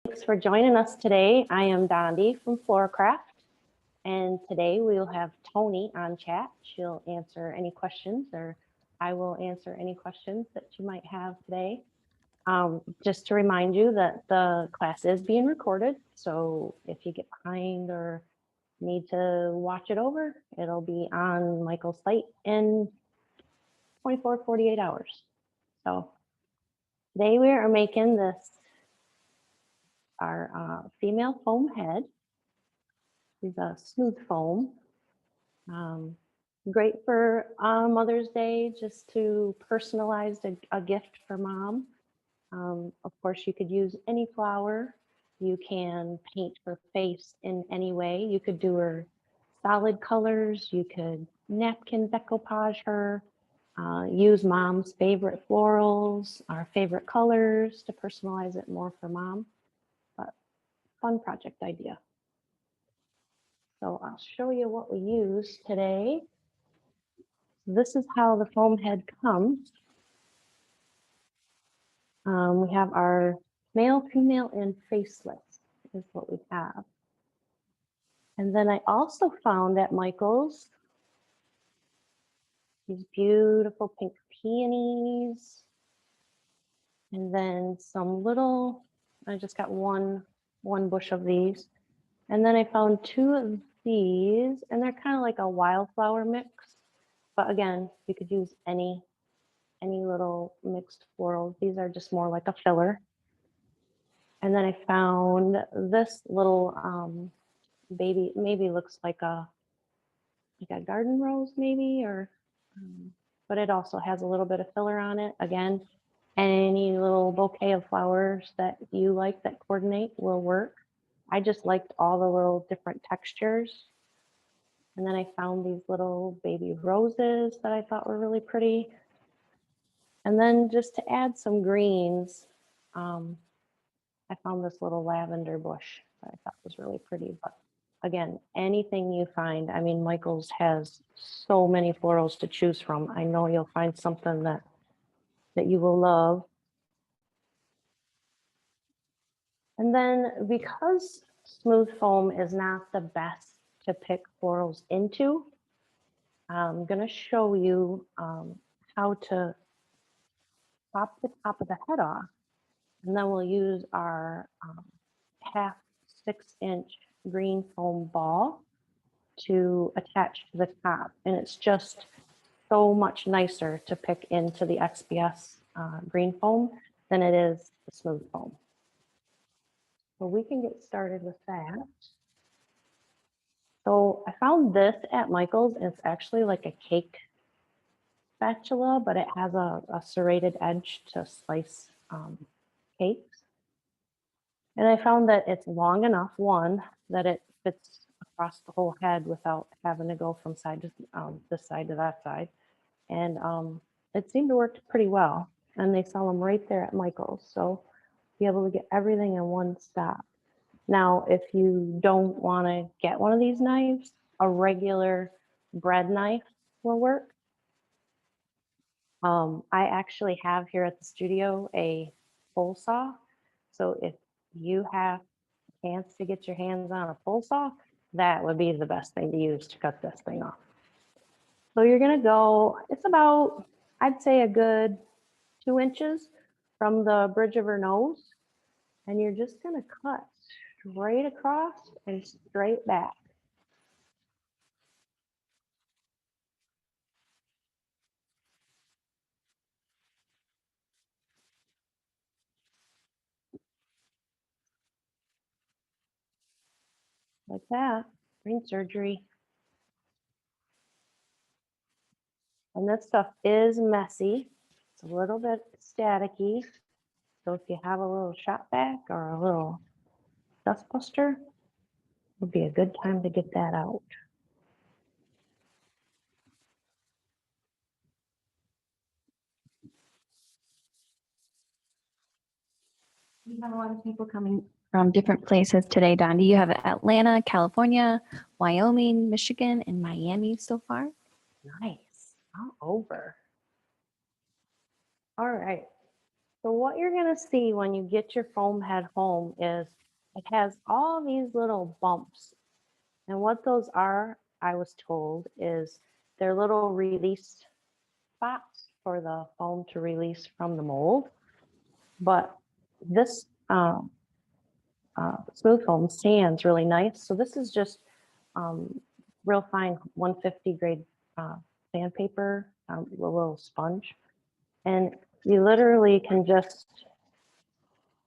Thanks for joining us today. I am Dondi from FloraCraft, and today we will have Tony on chat. She'll answer any questions, or I will answer any questions that you might have today. Just to remind you that the class is being recorded, so if you get behind or need to watch it over, it'll be on Michael's site in 24, 48 hours. So today we are making this our female foam head. These are SmoothFōM. Great for Mother's Day, just to personalize a gift for mom. Of course, you could use any flower. You can paint her face in any way. You could do her solid colors. You could napkin decoupage her. Use mom's favorite florals, our favorite colors to personalize it more for mom. But fun project idea. So I'll show you what we use today. This is how the foam head comes. We have our male, female, and faceless is what we have. And then I also found at Michael's these beautiful pink peonies. And then some little, I just got one bush of these. And then I found two of these, and they're kind of like a wildflower mix. But again, you could use any little mixed florals. These are just more like a filler. And then I found this little baby, maybe looks like a garden rose maybe, or but it also has a little bit of filler on it. Again, any little bouquet of flowers that you like that coordinate will work. I just liked all the little different textures. And then I found these little baby roses that I thought were really pretty. And then just to add some greens, I found this little lavender bush that I thought was really pretty. But again, anything you find, I mean, Michael's has so many florals to choose from. I know you'll find something that you will love. And then because SmoothFōM is not the best to pick florals into, I'm going to show you how to pop the top of the head off. And then we'll use our half 6-inch green foam ball to attach to the top. And it's just so much nicer to pick into the XPS green foam than it is the SmoothFōM. So we can get started with that. So I found this at Michael's, and it's actually like a cake spatula, but it has a serrated edge to slice cakes. And I found that it's long enough, one, that it fits across the whole head without having to go from side to this side to that side. And it seemed to work pretty well. And they sell them right there at Michael's. So be able to get everything in one stop. Now, if you don't want to get one of these knives, a regular bread knife will work. I actually have here at the studio a pole saw. So if you have a chance to get your hands on a pole saw, that would be the best thing to use to cut this thing off. So you're going to go, it's about, I'd say a good 2 inches from the bridge of her nose. And you're just going to cut straight across and straight back. Like that, brain surgery. And this stuff is messy. It's a little bit staticky. So if you have a little shop vac or a little dust buster, would be a good time to get that out. We have a lot of people coming from different places today, Dondi. You have Atlanta, California, Wyoming, Michigan, and Miami so far. Nice, all over. All right, So what you're gonna see when you get your foam head home is it has all these little bumps. And what those are, I was told, is they're little release spots for the foam to release from the mold. But this smooth foam sands really nice. So this is just real fine 150 grade sandpaper, a little sponge. And you literally can just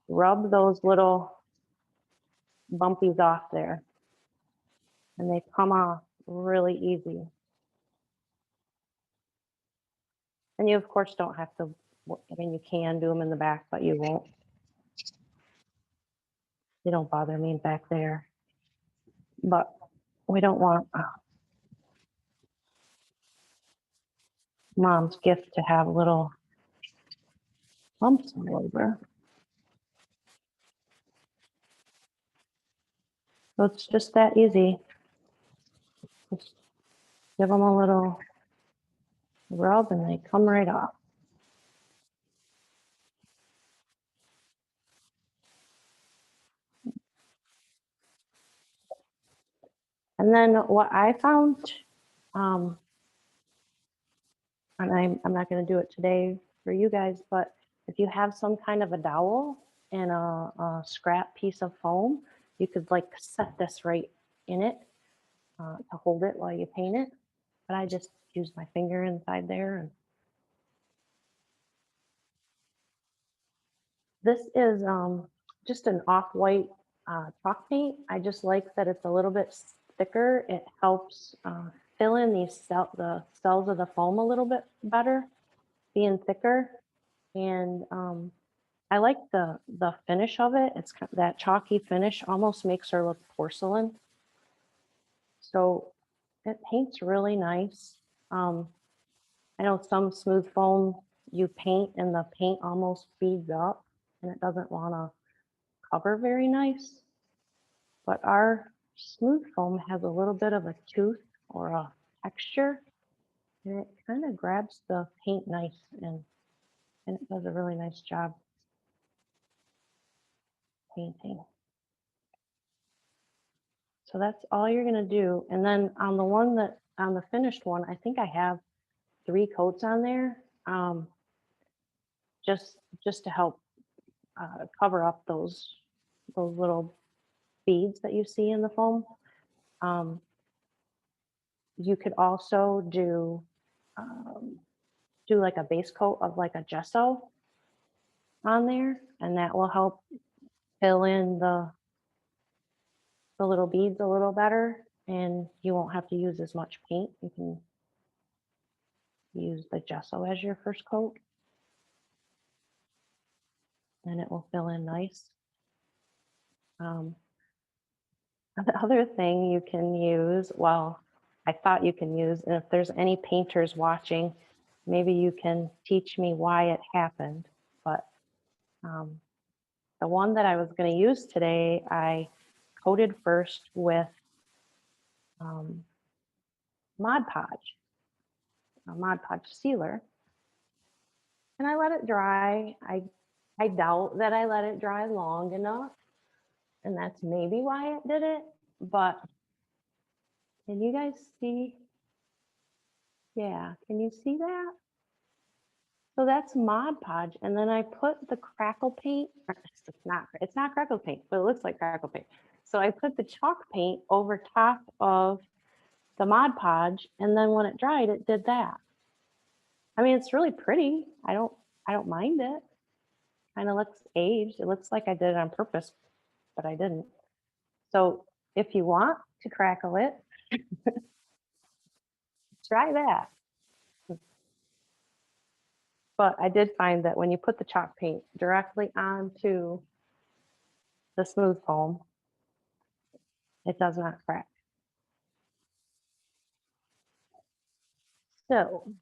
rub those little bumpies off there. And they come off really easy. And you, of course, don't have to, I mean, you can do them in the back, but you won't. They don't bother me back there. But we don't want mom's gift to have little bumps all over. So it's just that easy. Just give them a little rub and they come right off. And then what I found, and I'm not going to do it today for you guys, but if you have some kind of a dowel and a scrap piece of foam, you could like set this right in it to hold it while you paint it. But I just use my finger inside there. And this is just an off-white chalk paint. I just like that it's a little bit thicker. It helps fill in the cells of the foam a little bit better, being thicker. And I like the finish of it. It's kind of that chalky finish almost makes her look porcelain. So it paints really nice. I know some smooth foam you paint and the paint almost beads up and it doesn't want to cover very nice. But our smooth foam has a little bit of a tooth or a texture and it kind of grabs the paint nice and it does a really nice job painting. So that's all you're gonna do. And then on the finished one, I think I have 3 coats on there, just to help cover up those little beads that you see in the foam. You could also do like a base coat of like a gesso on there, and that will help fill in the little beads a little better, and you won't have to use as much paint. You can use the gesso as your first coat, and it will fill in nice. The other thing you can use, well, I thought you can use, and if there's any painters watching, maybe you can teach me why it happened. But the one that I was going to use today, I coated first with Mod Podge, a Mod Podge sealer, and I let it dry. I doubt that I let it dry long enough, and that's maybe why it did it. But can you guys see? Yeah, can you see that? So that's Mod Podge, and then I put the crackle paint. It's not crackle paint, but it looks like crackle paint. So I put the chalk paint over top of the Mod Podge, and then when it dried, it did that. I mean, it's really pretty. I don't mind it. Kind of looks aged. It looks like I did it on purpose, but I didn't. So if you want to crackle it, try that. But I did find that when you put the chalk paint directly onto the smooth foam, it does not crack. So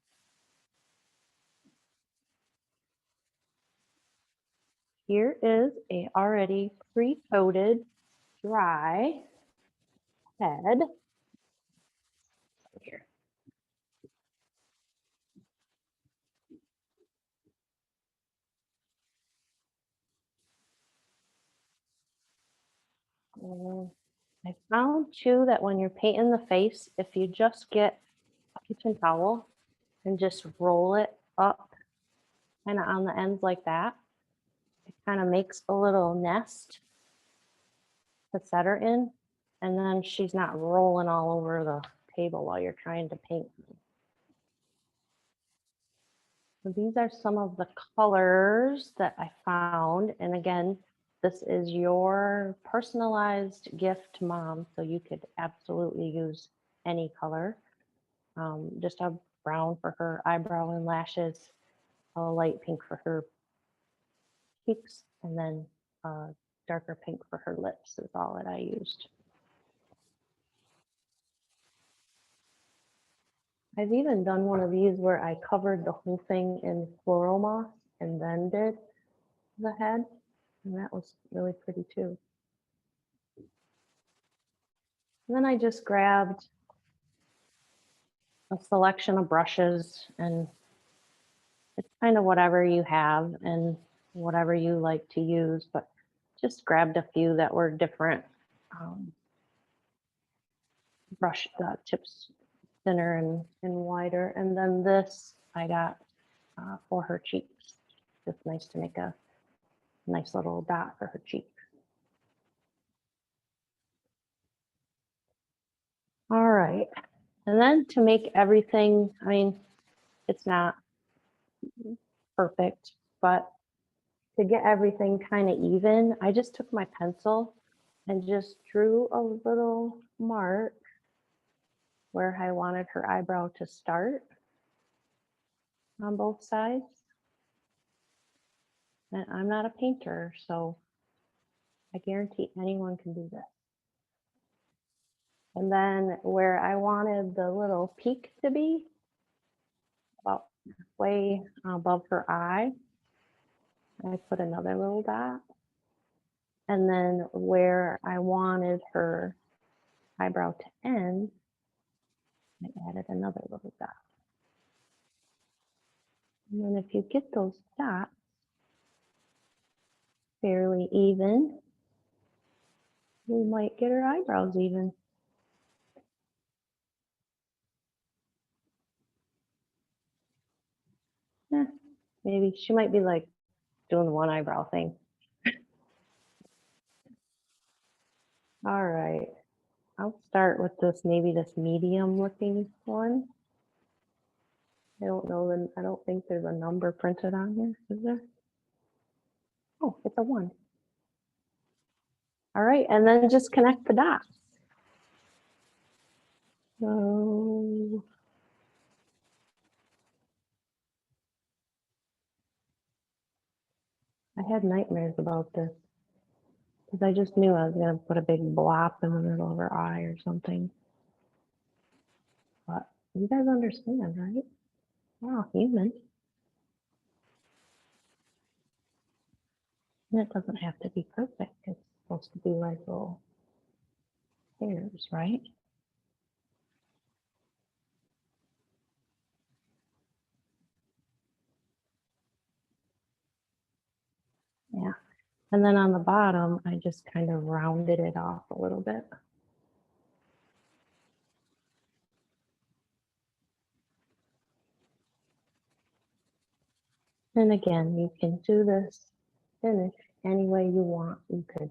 here is a already pre-coated dry head. Here. I found too that when you're painting the face, if you just get a kitchen towel and just roll it up kind of on the ends like that, it kind of makes a little nest to set her in. And then she's not rolling all over the table while you're trying to paint. So these are some of the colors that I found. And again, this is your personalized gift to mom. So you could absolutely use any color. Just a brown for her eyebrow and lashes, a light pink for her cheeks, and then a darker pink for her lips is all that I used. I've even done one of these where I covered the whole thing in floral moss and then did the head, and that was really pretty too. And then I just grabbed a selection of brushes, and it's kind of whatever you have and whatever you like to use, but just grabbed a few that were different brush tips, thinner and wider. And then this I got for her cheeks. Just nice to make a nice little dot for her cheek. All right. And then to make everything, I mean, it's not perfect, but to get everything kind of even, I just took my pencil and just drew a little mark where I wanted her eyebrow to start on both sides. And I'm not a painter, so I guarantee anyone can do this. And then where I wanted the little peak to be, about way above her eye, I put another little dot. And then where I wanted her eyebrow to end, I added another little dot. And then if you get those dots fairly even, we might get her eyebrows even. Maybe she might be like doing the one eyebrow thing. All right, I'll start with this, maybe this medium looking one. I don't know, I don't think there's a number printed on here, is there? Oh, it's a 1. All right, and then just connect the dots. So I had nightmares about this because I just knew I was going to put a big blop in the middle of her eye or something. But you guys understand, right? Wow, human. And it doesn't have to be perfect. It's supposed to be like little hairs, right? Yeah. And then on the bottom, I just kind of rounded it off a little bit. And again, you can do this finish any way you want. You could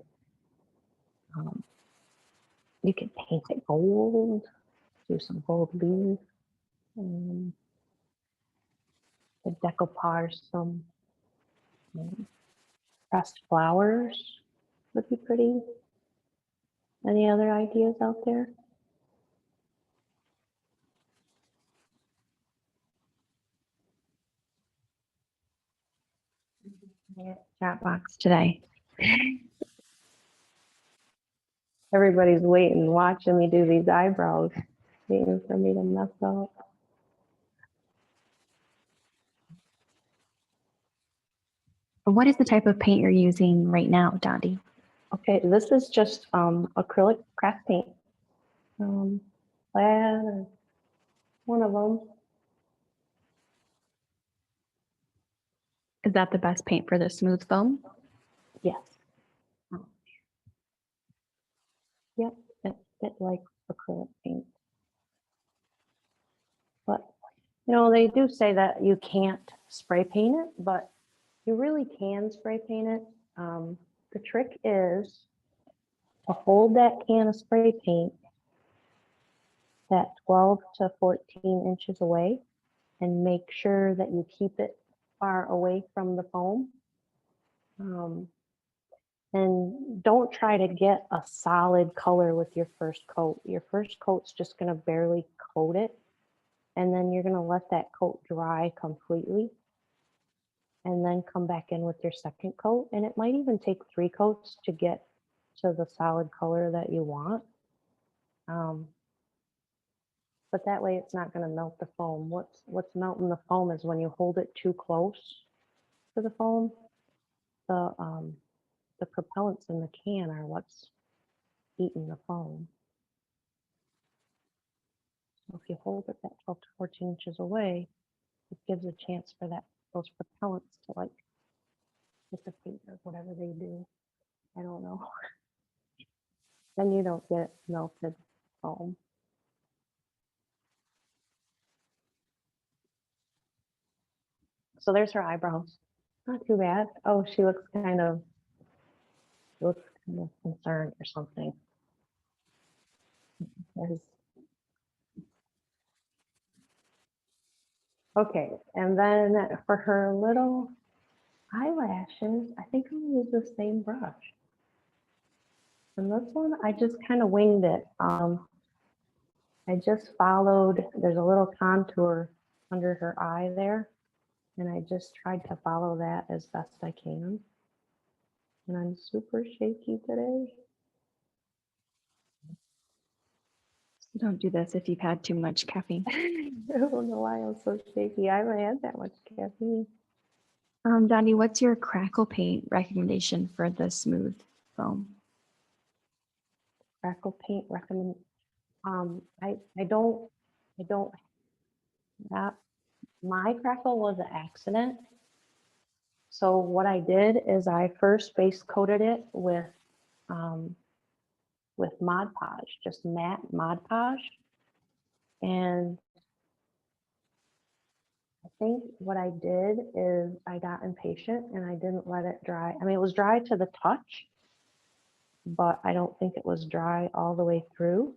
paint it gold, do some gold leaves, the decoupage, some pressed flowers would be pretty. Any other ideas out there? Chat box today. Everybody's waiting, watching me do these eyebrows, waiting for me to mess up. What is the type of paint you're using right now, Dondi? Okay, this is just acrylic craft paint. Plaid, or one of them. Is that the best paint for the smooth foam? Yes. Yep, it like acrylic paint. But, you know, they do say that you can't spray paint it, but you really can spray paint it. The trick is to hold that can of spray paint that 12 to 14 inches away and make sure that you keep it far away from the foam. And don't try to get a solid color with your first coat. Your first coat's just going to barely coat it. And then you're going to let that coat dry completely. And then come back in with your second coat. And it might even take 3 coats to get to the solid color that you want. But that way it's not going to melt the foam. What's melting the foam is when you hold it too close to the foam. The propellants in the can are what's eating the foam. So if you hold it that 12 to 14 inches away, it gives a chance for those propellants to like hit the paint or whatever they do. I don't know. Then you don't get melted foam. So there's her eyebrows. Not too bad. Oh, she looks kind of concerned or something. Okay, and then for her little eyelashes, I think I'm gonna use the same brush. And this one, I just kind of winged it. I just followed, there's a little contour under her eye there, and I just tried to follow that as best I can. And I'm super shaky today. Don't do this if you've had too much caffeine. I don't know why I'm so shaky. I haven't had that much caffeine. Dondi, what's your crackle paint recommendation for the smooth foam? Crackle paint recommend. I don't. That my crackle was an accident. So what I did is I first base coated it with Mod Podge, just matte Mod Podge, and I think what I did is I got impatient and I didn't let it dry. I mean, it was dry to the touch, but I don't think it was dry all the way through,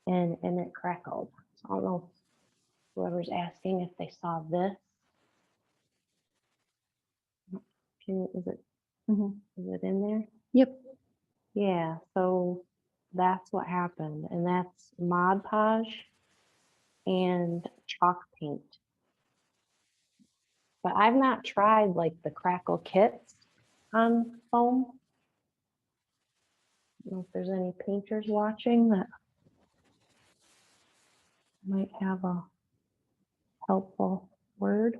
and it crackled. So I don't know if whoever's asking if they saw this. Is it in there? Yep. Yeah, so that's what happened, and that's Mod Podge and chalk paint. But I've not tried like the crackle kits on foam. I don't know if there's any painters watching that might have a helpful word.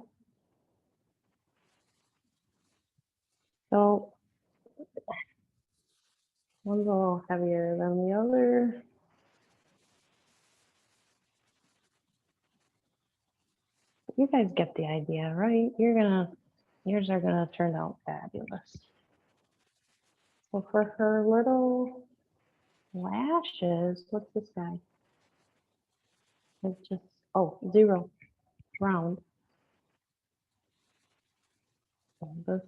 So one's a little heavier than the other. You guys get the idea, right? Yours are gonna turn out fabulous. So for her little lashes, what's this guy? It's just, oh, 0, round. So this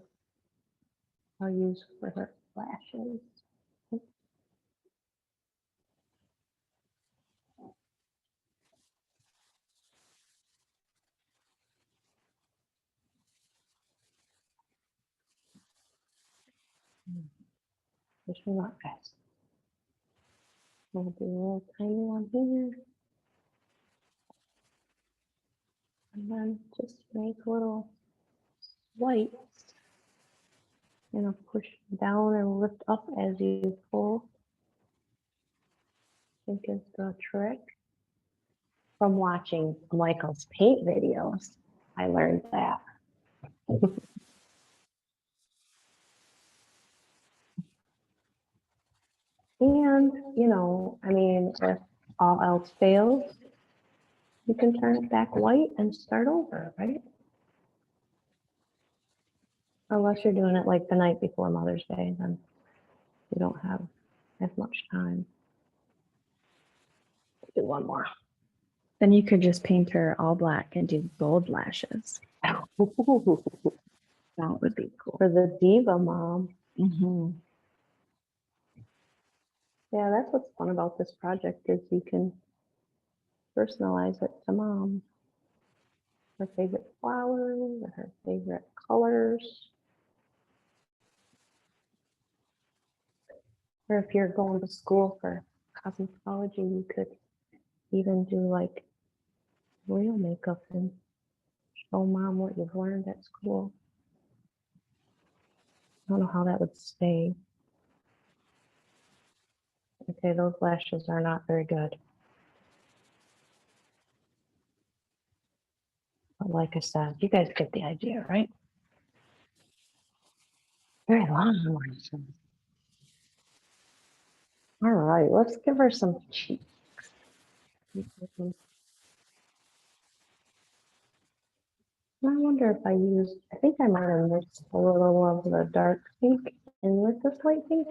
I'll use for her lashes. This one not fast. We'll do a little tiny one here. And then just make little swipes. And I'll push down and lift up as you pull. I think is the trick. From watching Michael's paint videos, I learned that. And, you know, I mean, if all else fails, you can turn it back white and start over, right? Unless you're doing it like the night before Mother's Day, then you don't have as much time. Do one more. Then you could just paint her all black and do gold lashes. That would be cool. For the diva mom. Mm-hmm. Yeah, that's what's fun about this project is you can personalize it to mom. Her favorite flowers, or her favorite colors. Or if you're going to school for cosmetology, you could even do like real makeup and show mom what you've learned at school. I don't know how that would stay. Okay, those lashes are not very good. But like I said, you guys get the idea, right? Very long lashes. All right, let's give her some cheeks. I wonder if I used, I think I might have mixed a little of the dark pink in with this light pink.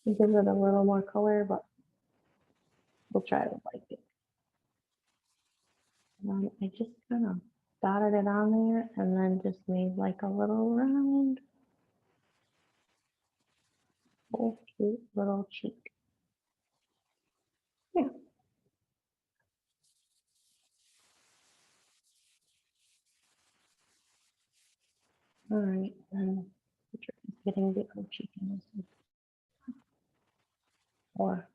It gives it a little more color, but we'll try it with light pink. I just kind of dotted it on there and then just made like a little round, oh, cute little cheek. Yeah. All right, and getting the other cheek in this one. Or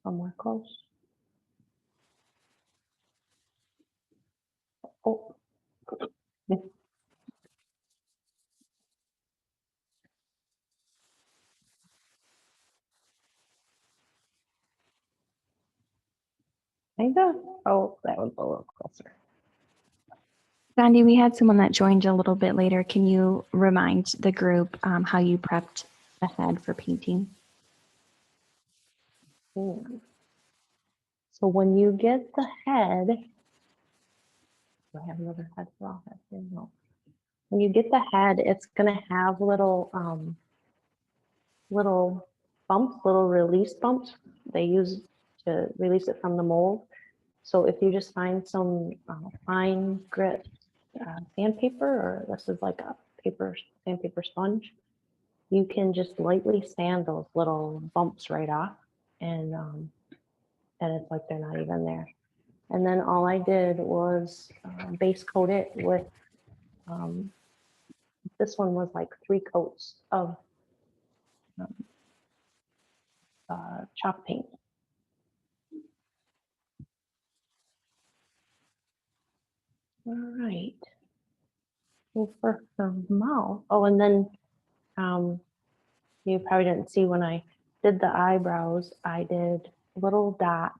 somewhere close. Oh. Kinda. Oh, that was a little closer. Gandhi, we had someone that joined a little bit later. Can you remind the group how you prepped ahead for painting? So when you get the head, do I have another head for all that here? No. When you get the head, it's gonna have little little bumps, little release bumps they use to release it from the mold. So if you just find some fine grit sandpaper, or this is like a sandpaper sponge, you can just lightly sand those little bumps right off, and it's like they're not even there. And then all I did was base coat it with, this one was like 3 coats of chalk paint. All right. Well, for her mouth, oh, and then you probably didn't see when I did the eyebrows, I did little dots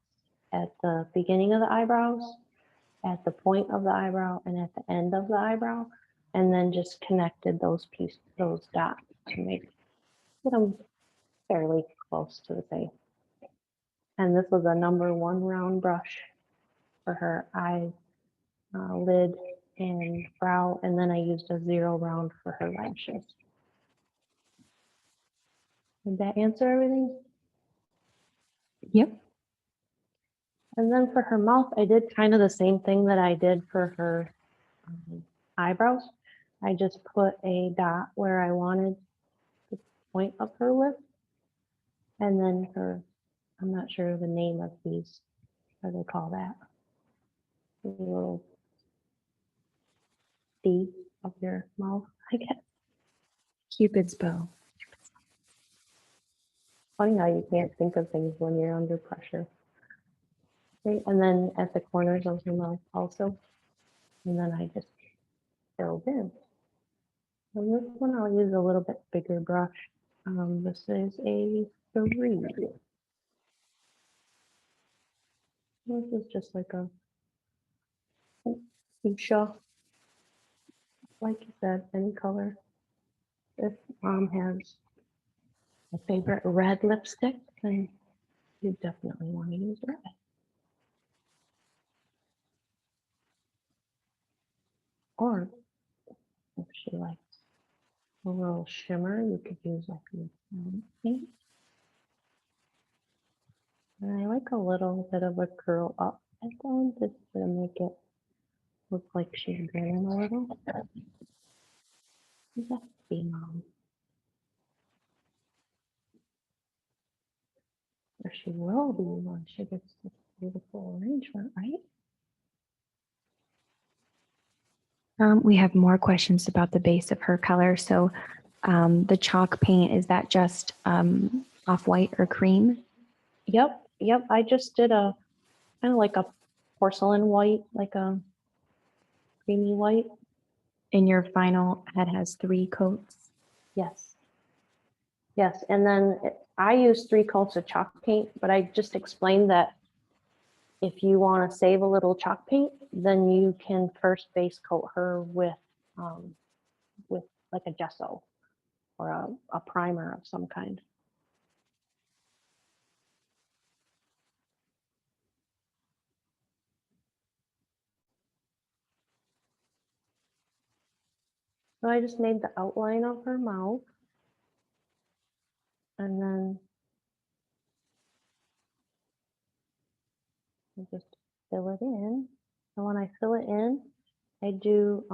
at the beginning of the eyebrows, at the point of the eyebrow, and at the end of the eyebrow, and then just connected those dots to make them fairly close to the same. And this was a #1 round brush for her eye lid and brow, and then I used a 0 round for her lashes. Did that answer everything? Yep. And then for her mouth, I did kind of the same thing that I did for her eyebrows. I just put a dot where I wanted the point of her lip. And then I'm not sure the name of these, what do they call that? The little D of your mouth, I guess. Cupid's bow. Funny how you can't think of things when you're under pressure. Okay, and then at the corners of her mouth also. And then I just filled in. And this one I'll use a little bit bigger brush. This is a 3. This is just like a fuchsia. Like you said, any color. If mom has a favorite red lipstick, then you definitely want to use red. Or if she likes a little shimmer, you could use like a pink. bit of a curl up at the end just to make it look like she's growing a little. That's the mom. Or she will be when she gets this beautiful arrangement, right? We have more questions about the base of her color. So the chalk paint, is that just off-white or cream? Yep, yep. I just did a kind of like a porcelain white, like a creamy white. And your final head has 3 coats. Yes. Yes, and then I use 3 coats of chalk paint, but I just explained that if you want to save a little chalk paint, then you can first base coat her with like a gesso or a primer of some kind. So I just made the outline of her mouth, and then I just fill it in. And when I fill it in, I do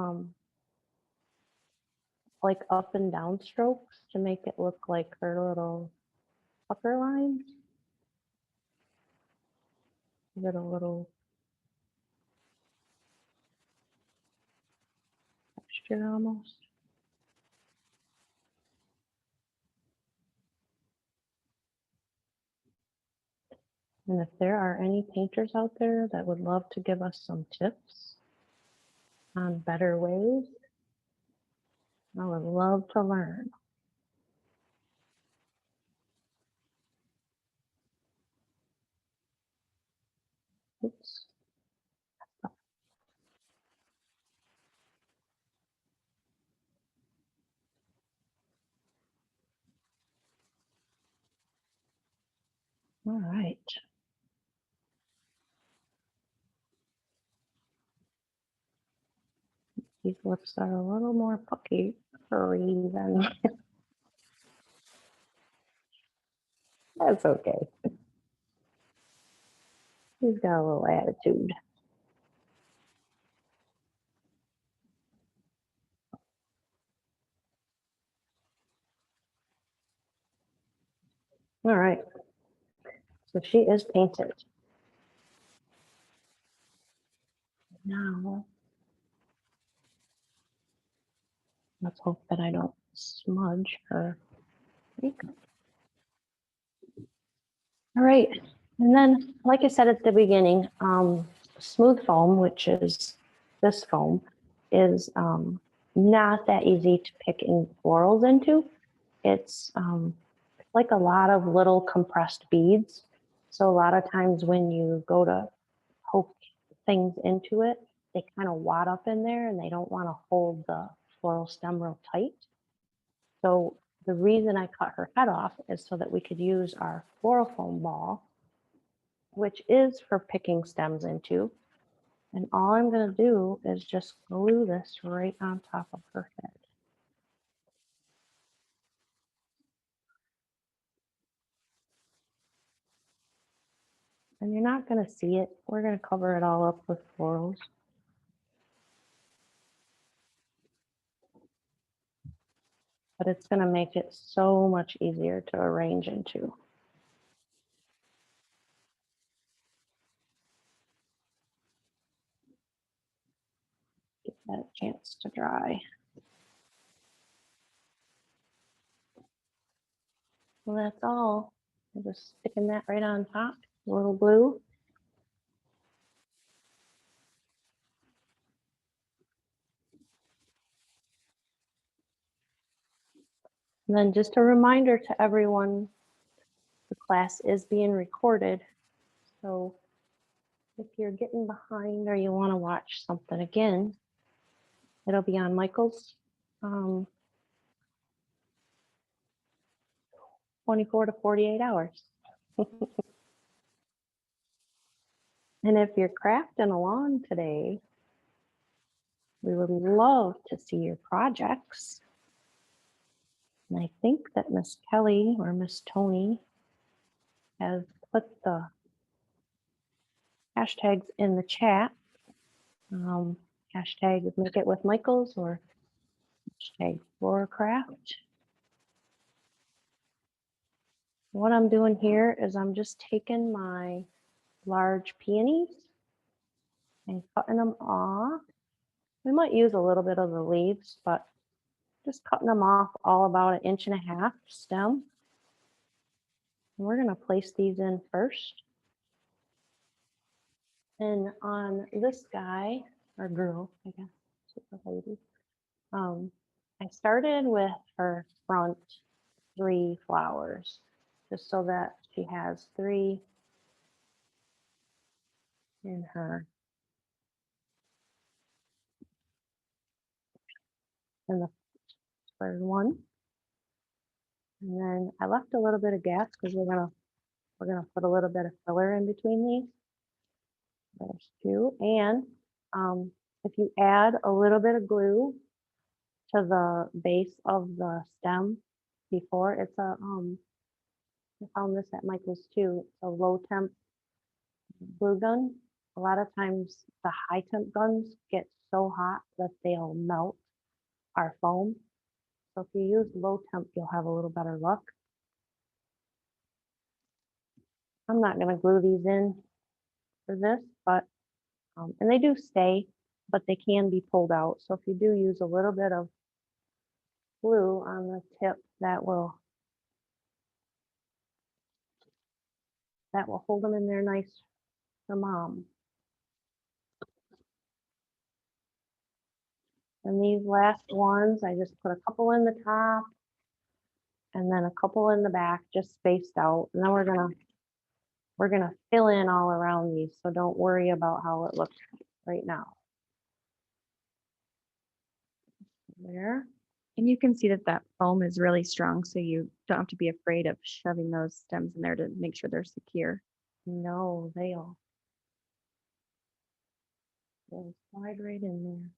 like up and down strokes to make it look like her little pucker lines. Give it a little texture almost. And if there are any painters out there that would love to give us some tips on better ways, I would love to learn. Oops. All right. These lips are a little more puckery than that's okay. He's got a little attitude. All right. So she is painted. Now, let's hope that I don't smudge her makeup. All right. And then, like I said at the beginning, SmoothFōM, which is this foam, is not that easy to pick in florals into. It's like a lot of little compressed beads. So a lot of times when you go to poke things into it, they kind of wad up in there and they don't want to hold the floral stem real tight. So the reason I cut her head off is so that we could use our floral foam ball, which is for picking stems into. And all I'm going to do is just glue this right on top of her head. And you're not going to see it. We're going to cover it all up with florals. But it's going to make it so much easier to arrange into. Get that chance to dry. Well, that's all. I'm just sticking that right on top, a little glue. And then just a reminder to everyone, the class is being recorded. So if you're getting behind or you want to watch something again, it'll be on Michael's 24 to 48 hours. And if you're crafting along today, we would love to see your projects. And I think that Miss Kelly or Miss Tony has put the hashtags in the chat. Hashtag Make It With Michaels or hashtag FloraCraft. What I'm doing here is I'm just taking my large peonies and cutting them off. We might use a little bit of the leaves, but just cutting them off all about 1.5 inches stem. And we're going to place these in first. And on this guy, or girl, I guess, she's a lady, I started with her front 3 flowers, just so that she has 3 in her. And the third one. And then I left a little bit of gas because we're gonna put a little bit of filler in between these. There's 2. And if you add a little bit of glue to the base of the stem before, it's a I found this at Michael's too. It's a low temp glue gun. A lot of times the high temp guns get so hot that they'll melt our foam. So if you use low temp, you'll have a little better luck. I'm not going to glue these in for this, but and they do stay, but they can be pulled out. So if you do use a little bit of glue on the tip, that will hold them in there nice for mom. And these last ones, I just put a couple in the top and then a couple in the back, just spaced out. And then we're gonna fill in all around these. So don't worry about how it looks right now. There. And you can see that that foam is really strong, so you don't have to be afraid of shoving those stems in there to make sure they're secure. No, they'll slide right in there.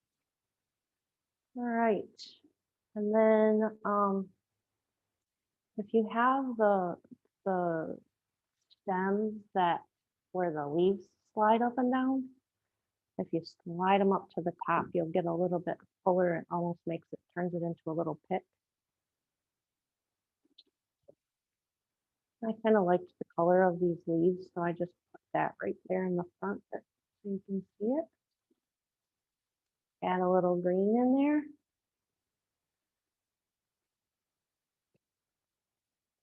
All right. And then if you have the stems that where the leaves slide up and down, if you slide them up to the top, you'll get a little bit fuller. It almost turns it into a little pit. I kind of liked the color of these leaves, so I just put that right there in the front so you can see it. Add a little green in there.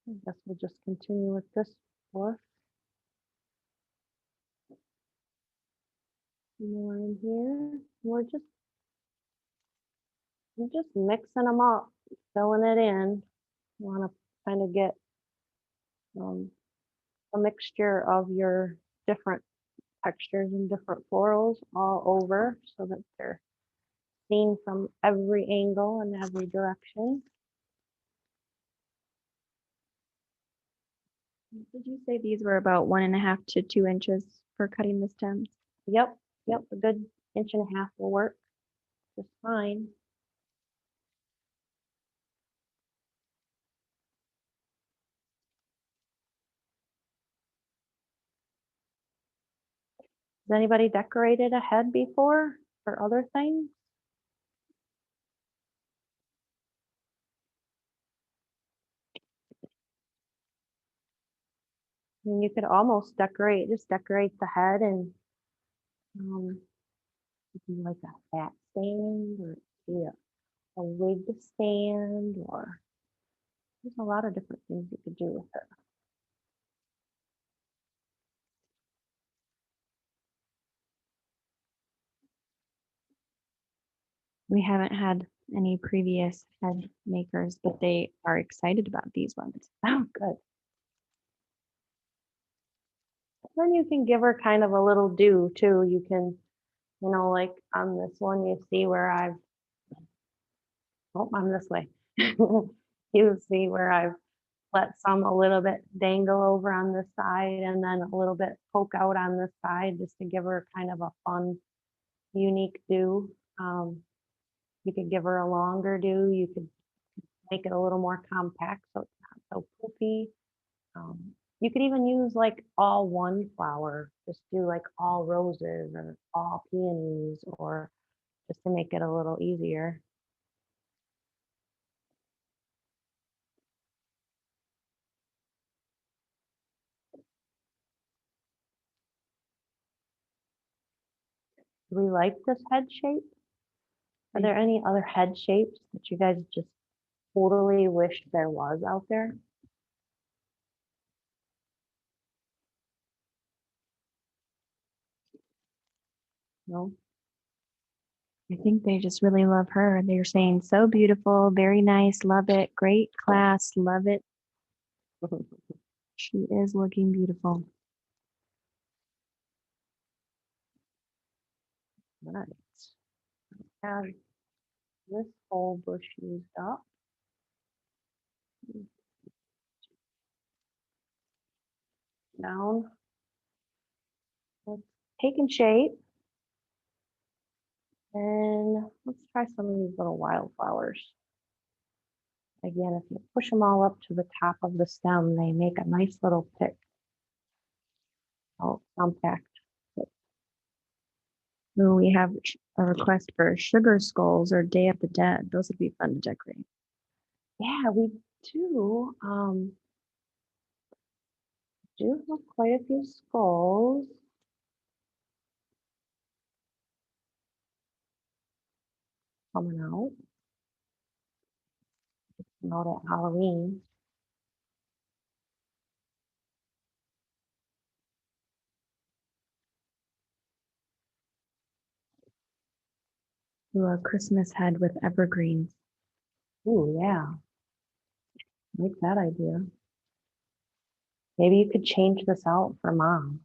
I guess we'll just continue with this bush. More in here. We're just mixing them up, filling it in. You want to kind of get a mixture of your different textures and different florals all over so that they're seen from every angle and every direction. Did you say these were about 1.5 to 2 inches for cutting the stems? Yep, a good 1.5 inches will work just fine. Has anybody decorated a head before or other things? I mean, you could almost just decorate the head and do like a hat stand or yeah, a wig stand, or there's a lot of different things you could do with it. We haven't had any previous head makers, but they are excited about these ones. Oh, good. Then you can give her kind of a little do too. You can, like on this one, you see where I'm this way. You see where I've let some a little bit dangle over on this side and then a little bit poke out on this side just to give her kind of a fun, unique do. You could give her a longer do. You could make it a little more compact so it's not so poofy. You could even use like all one flower, just do like all roses or all peonies, or just to make it a little easier. Do we like this head shape? Are there any other head shapes that you guys just totally wish there was out there? No? I think they just really love her. They're saying so beautiful, very nice, love it, great class, love it. She is looking beautiful. Right. Have this whole bush used up. Down. It's taking shape. And let's try some of these little wildflowers. Again, if you push them all up to the top of the stem, they make a nice little pick. Oh, compact. So we have a request for sugar skulls or Day of the Dead. Those would be fun to decorate. Yeah, we do. Do have quite a few skulls. Coming out. Out at Halloween. Ooh, a Christmas head with evergreens. Ooh, yeah. Like that idea. Maybe you could change this out for mom.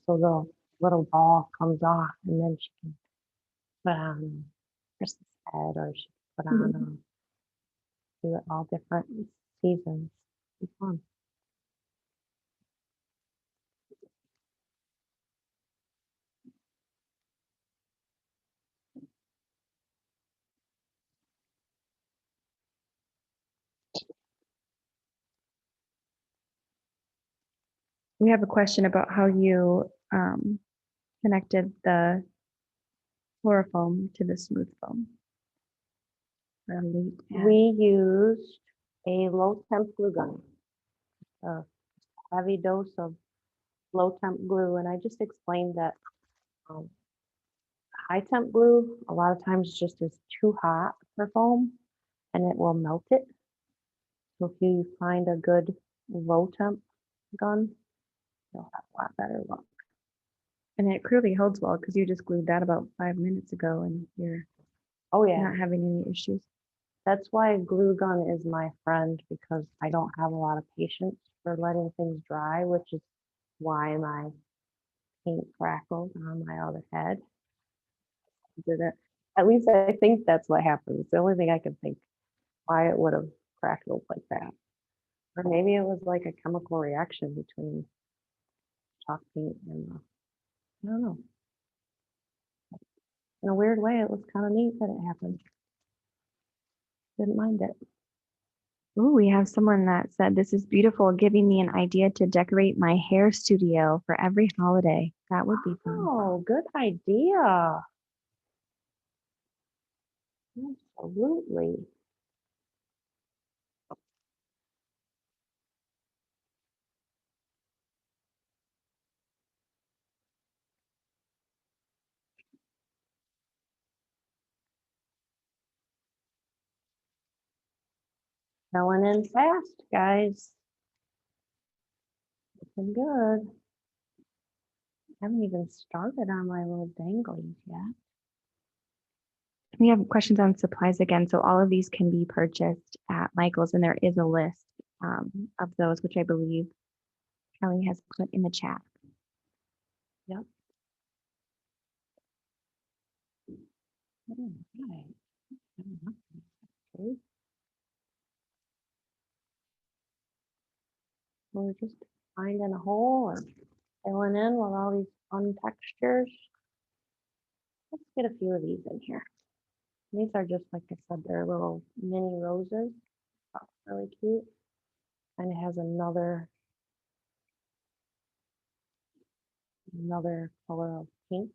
So the little ball comes off and then she can put on a Christmas head, or she can put on do it all different seasons. Be fun. We have a question about how you connected the FloraFōM to the SmoothFōM. We used a low temp glue gun, a heavy dose of low temp glue, and I just explained that um, high temp glue a lot of times just is too hot for foam and it will melt it. So if you find a good low temp gun, you'll have a lot better luck. And it clearly holds well because you just glued that about 5 minutes ago and you're Oh yeah, not having any issues. that's why a glue gun is my friend, because I don't have a lot of patience for letting things dry, which is why my paint crackled on my other head. Did it? At least I think that's what happened. It's the only thing I can think why it would have crackled like that. Or maybe it was like a chemical reaction between chalk paint and I don't know. In a weird way, it was kind of neat that it happened. Didn't mind it. Ooh, we have someone that said, this is beautiful, giving me an idea to decorate my hair studio for every holiday. That would be fun. Oh, good idea. Absolutely. Filling in fast, guys. Looking good. Haven't even started on my little danglies yet. We have questions on supplies again. So all of these can be purchased at Michael's, and there is a list of those, which I believe Kelly has put in the chat. Yep. All right. Okay. We're just finding a hole and filling in with all these fun textures. Let's get a few of these in here. These are just, like I said, they're little mini roses. That's really cute. And it has another color of pink.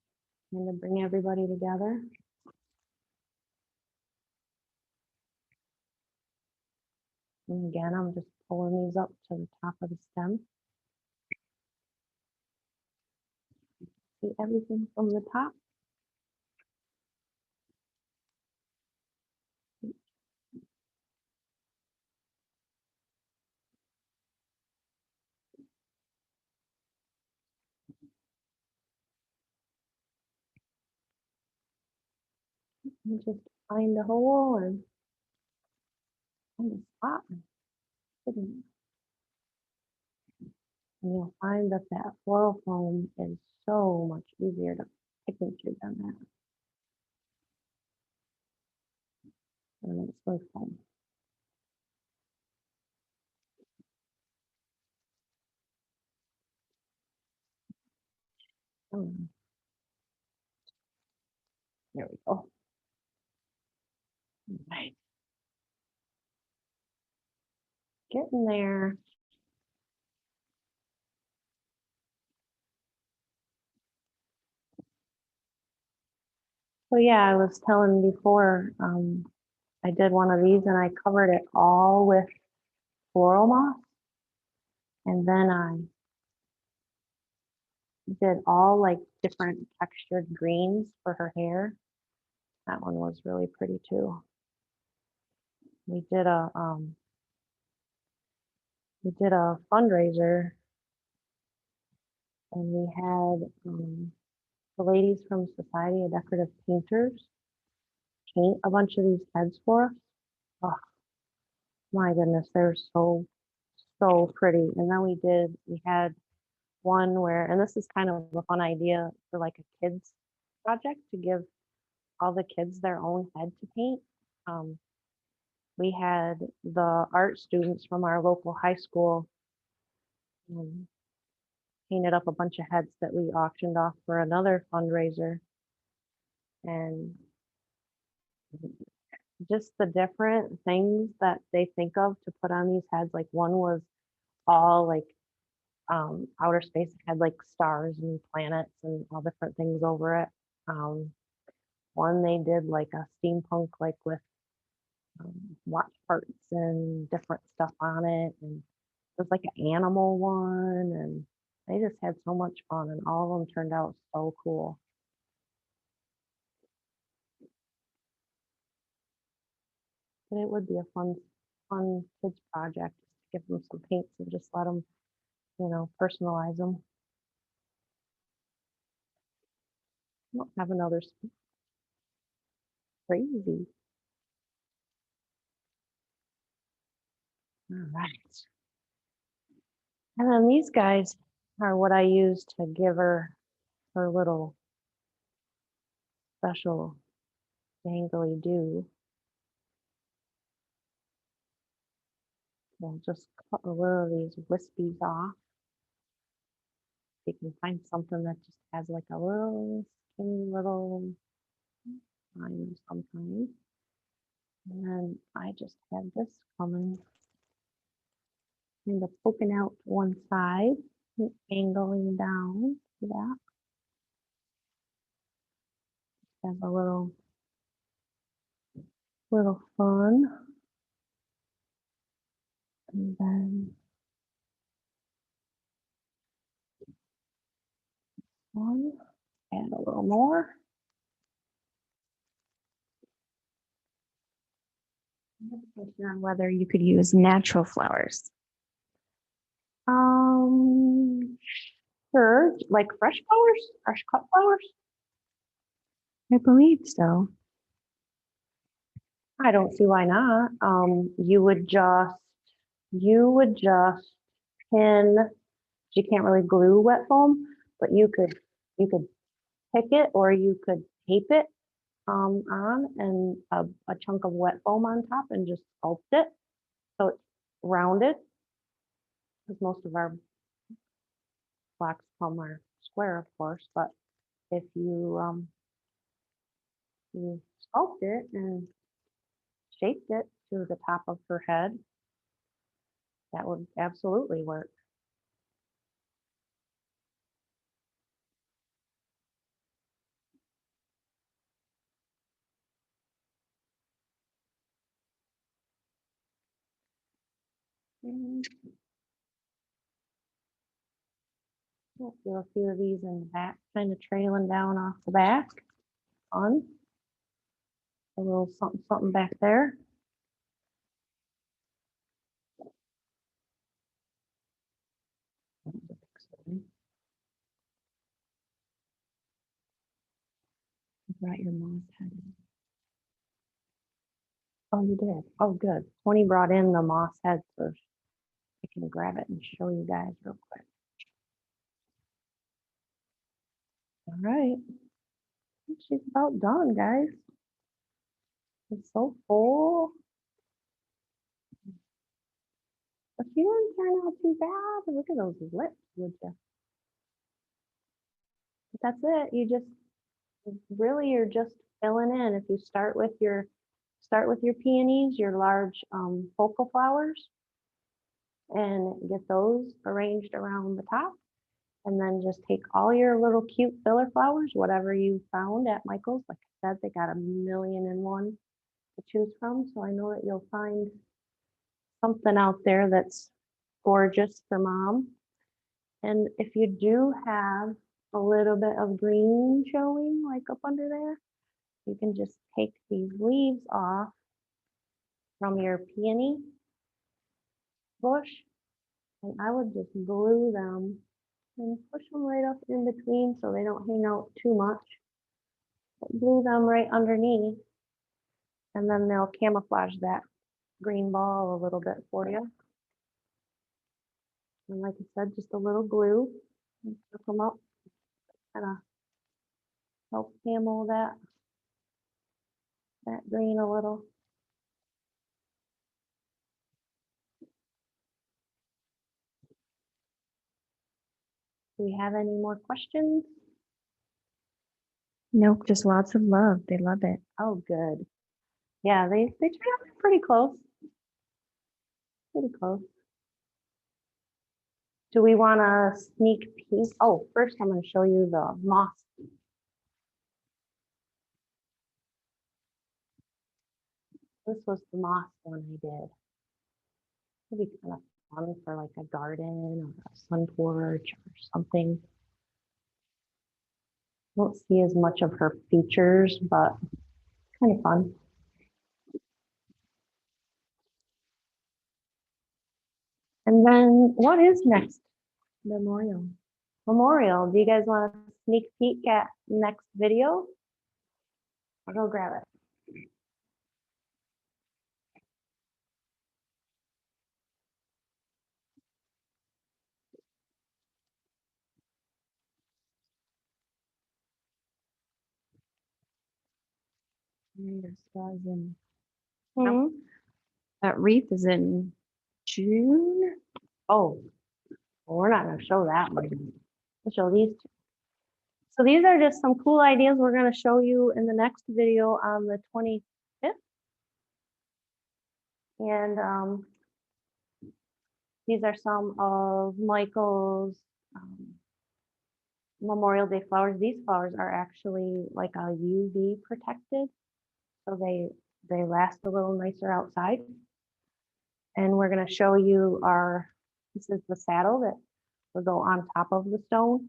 I'm going to bring everybody together. And again, I'm just pulling these up to the top of the stem. See everything from the top. And just find a hole and find a spot. And you'll find that that floral foam is so much easier to pick into than that. And it's so fun. There we go. Right. Getting there. So yeah, I was telling before, I did one of these and I covered it all with floral moss. And then I did all like different textured greens for her hair. That one was really pretty too. We did a fundraiser and we had the ladies from Society of Decorative Painters paint a bunch of these heads for us. Oh my goodness, they're so pretty. And then we had one where, and this is kind of a fun idea for like a kids project to give all the kids their own head to paint. We had the art students from our local high school painted up a bunch of heads that we auctioned off for another fundraiser. And just the different things that they think of to put on these heads. Like one was all like outer space. It had like stars and planets and all different things over it. One they did like a steampunk, like with watch parts and different stuff on it, and it was like an animal one, and they just had so much fun, and all of them turned out so cool. But it would be a fun kids project to give them some paints and just let them, personalize them. I don't have another crazy. All right. And then these guys are what I use to give her little special dangly do. We'll just cut a little of these wispies off. You can find something that just has like a little skinny little line sometimes. And then I just have this coming, kind of poking out to one side, and angling down to that. Have a little fun. And then one, add a little more. On whether you could use natural flowers. Sure, like fresh flowers, fresh cut flowers. I believe so. I don't see why not. You would just pin. You can't really glue wet foam, but you could pick it, or you could tape it on and a chunk of wet foam on top and just sculpt it so it's rounded, because most of our blocks foam are square, of course. But if you sculpt it and shaped it, to the top of her head, that would absolutely work. And we'll do a few of these in the back, kind of trailing down off the back. On a little something, something back there. You brought your moss head in. Oh, you did. Oh, good. Tony brought in the moss head, so I can grab it and show you guys real quick. All right. She's about done, guys. It's so full. But she didn't turn out too bad. Look at those lips, would you? But that's it. You just really you're just filling in. If you start with your peonies, your large focal flowers, and get those arranged around the top. And then just take all your little cute filler flowers, whatever you found at Michael's. Like I said, they got 1,000,001 to choose from. So I know that you'll find something out there that's gorgeous for mom. And if you do have a little bit of green showing, like up under there, you can just take these leaves off from your peony bush. And I would just glue them and push them right up in between so they don't hang out too much. But glue them right underneath, and then they'll camouflage that green ball a little bit for you. And like I said, just a little glue, hook them up, kind of help camo that green a little. Do we have any more questions? Nope, just lots of love. They love it. Oh, good. Yeah, they turn out pretty close. Pretty close. Do we want a sneak peek? Oh, first I'm going to show you the moss. This was the moss one I did. It'd be kind of fun for like a garden or a sun porch or something. Won't see as much of her features, but kind of fun. And then what is next? Memorial. Memorial. Do you guys want a sneak peek at next video? I'll go grab it. Hmm. That wreath is in June. Oh, well, we're not going to show that one. We'll show these two. So these are just some cool ideas we're going to show you in the next video on the 25th. And these are some of Michael's Memorial Day flowers. These flowers are actually like a UV protected, so they last a little nicer outside. And we're going to show you this is the saddle that will go on top of the stone.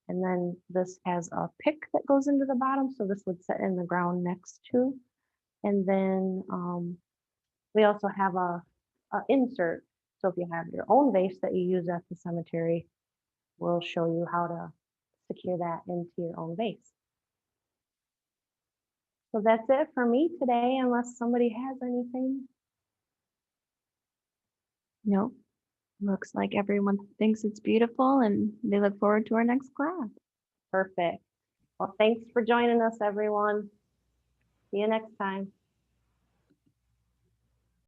And then this has a pick that goes into the bottom. So this would sit in the ground next to. And then we also have a insert. So if you have your own vase that you use at the cemetery, we'll show you how to secure that into your own vase. So that's it for me today, unless somebody has anything. No, looks like everyone thinks it's beautiful and they look forward to our next class. Perfect. Well, thanks for joining us, everyone. See you next time.